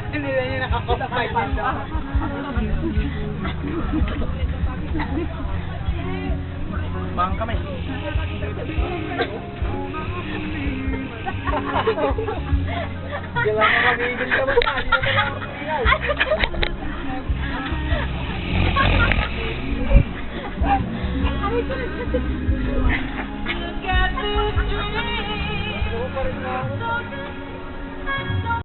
Hindi na niya nakakapay pa. Bang kamay. Kailangan na kamigil ka ba? Hindi na kailangan kamigil. Look at the dream.